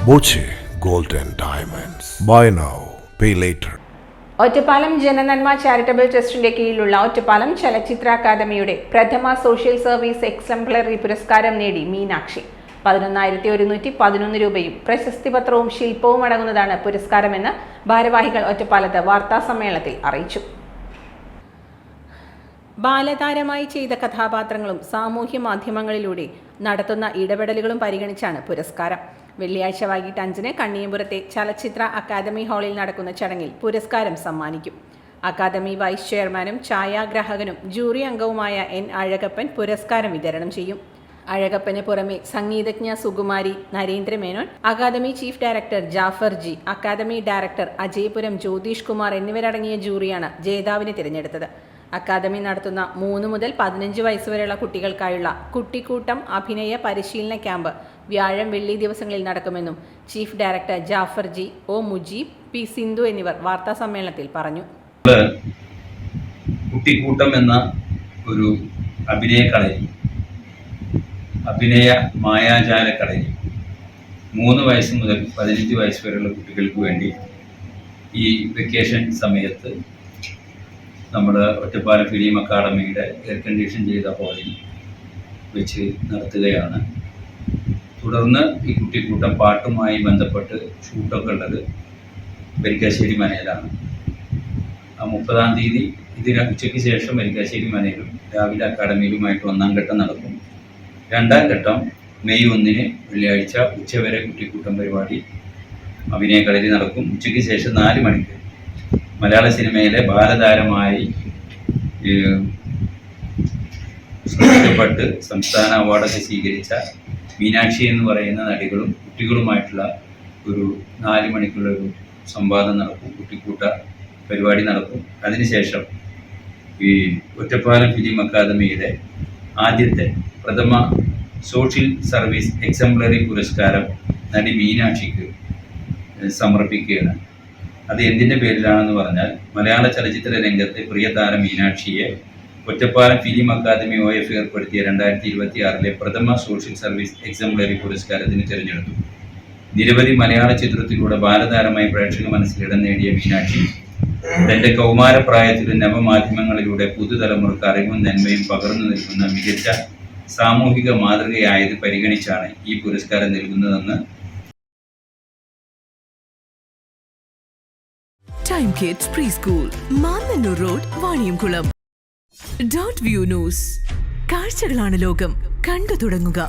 Boche Gold and Diamonds. Buy now, pay later. Ottapalam Jananmma charitable ട്രസ്റ്റിന്റെ കീഴിലുള്ള ഒറ്റപ്പാലം ചലച്ചിത്ര അക്കാദമിയുടെ പ്രഥമ സോഷ്യൽ സർവീസ് എക്സംപ്ലറി പുരസ്കാരം നേടി മീനാക്ഷി. 11,111 രൂപയും പ്രശസ്തി പത്രവും ശില്പവും അടങ്ങുന്നതാണ് പുരസ്കാരമെന്ന് ഭാരവാഹികൾ ഒറ്റപ്പാലത്ത് വാർത്താസമ്മേളനത്തിൽ അറിയിച്ചു. ബാലതാരമായി ചെയ്ത കഥാപാത്രങ്ങളും സാമൂഹ്യ മാധ്യമങ്ങളിലൂടെ നടത്തുന്ന ഇടപെടലുകളും പരിഗണിച്ചാണ് പുരസ്കാരം. വെള്ളിയാഴ്ച വൈകിട്ട് 5-ന് കണ്ണിയമ്പുറത്തെ ചലച്ചിത്ര അക്കാദമി ഹാളിൽ നടക്കുന്ന ചടങ്ങിൽ പുരസ്കാരം സമ്മാനിക്കും. അക്കാദമി വൈസ് ചെയർമാനും ഛായാഗ്രാഹകനും ജൂറി അംഗവുമായ N. അഴകപ്പൻ പുരസ്കാരം വിതരണം ചെയ്യും. അഴകപ്പന് പുറമെ സംഗീതജ്ഞ Sukumari Narendra Menon, academy chief director Jafar G, academy director Ajayapuram Jyothish Kumar എന്നിവരടങ്ങിയ ജൂറിയാണ് ജേതാവിനെ തിരഞ്ഞെടുത്തത്. അക്കാദമി നടത്തുന്ന 3 മുതൽ 15 വയസ്സുവരെയുള്ള കുട്ടികൾക്കായുള്ള കുട്ടിക്കൂട്ടം അഭിനയ പരിശീലന ക്യാമ്പ് വ്യാഴം വെള്ളി ദിവസങ്ങളിൽ നടക്കുമെന്നും chief director Jafar G, O Mujeeb, P Sindhu എന്നിവർ വാർത്താ സമ്മേളനത്തിൽ പറഞ്ഞു. കുട്ടിക്കൂട്ടം എന്ന ഒരു അഭിനയ മായാജാല കളരി 3 വയസ്സ് മുതൽ 15 വയസ്സ് വരെയുള്ള കുട്ടികൾക്ക് വേണ്ടി ഈ വെക്കേഷൻ സമയത്ത് നമ്മുടെ ഒറ്റപ്പാലം ഫിലിം അക്കാദമിയുടെ എയർ കണ്ടീഷൻ ചെയ്ത ഹാളിൽ വെച്ച് നടത്തുകയാണ്. തുടർന്ന് ഈ കുട്ടിക്കൂട്ടം പാട്ടുമായി ബന്ധപ്പെട്ട് ഷൂട്ടൊക്കെ ഉള്ളത് വരിക്കാശ്ശേരി മനയിലാണ്. 30-ാം തീയതി ഇതിന് ഉച്ചയ്ക്ക് ശേഷം വരിക്കാശ്ശേരി മനയിലും രാവിലെ അക്കാദമിയിലുമായിട്ട് 1-ാം ഘട്ടം നടക്കും. 2-ാം ഘട്ടം മെയ് 1-ന് വെള്ളിയാഴ്ച ഉച്ചവരെ കുട്ടിക്കൂട്ടം പരിപാടി അഭിനയ കളരി നടക്കും. ഉച്ചയ്ക്ക് ശേഷം 4 മണിക്ക് മലയാള സിനിമയിലെ ബാലതാരമായി ശ്രദ്ധിക്കപ്പെട്ട് സംസ്ഥാന അവാർഡൊക്കെ സ്വീകരിച്ച മീനാക്ഷി എന്ന് പറയുന്ന നടികളും കുട്ടികളുമായിട്ടുള്ള ഒരു 4 മണിക്കുള്ള ഒരു സംവാദം നടക്കും. കുട്ടിക്കൂട്ട പരിപാടി നടക്കും. അതിനുശേഷം ഈ ഒറ്റപ്പാലം ഫിലിം അക്കാദമിയുടെ ആദ്യത്തെ പ്രഥമ സോഷ്യൽ സർവീസ് എക്സംപ്ലറി പുരസ്കാരം നടി മീനാക്ഷിക്ക് സമർപ്പിക്കുകയാണ്. അത് എന്തിൻ്റെ പേരിലാണെന്ന് പറഞ്ഞാൽ മലയാള ചലച്ചിത്ര രംഗത്തെ പ്രിയതാരം മീനാക്ഷിയെ ഒറ്റപ്പാലം ഫിലിം അക്കാദമി OF ഏർപ്പെടുത്തിയ 2026-ലെ പ്രഥമ സോഷ്യൽ സർവീസ് എക്സംപ്ലറി പുരസ്കാരത്തിന് തിരഞ്ഞെടുത്തു. നിരവധി മലയാള ചിത്രത്തിലൂടെ ബാലതാരമായി പ്രേക്ഷക മനസ്സിലിടം നേടിയ മീനാക്ഷി തൻ്റെ കൗമാരപ്രായത്തിലും നവമാധ്യമങ്ങളിലൂടെ പുതുതലമുറക്ക് അറിവും നന്മയും പകർന്നു നൽകുന്ന മികച്ച സാമൂഹിക മാതൃകയായത് പരിഗണിച്ചാണ് ഈ പുരസ്കാരം നൽകുന്നതെന്ന് Time Kids Preschool, Mannannur Road, Vaniyamkulam. .view News. കാഴ്ചകളാണ് ലോകം, കണ്ടു തുടങ്ങുക.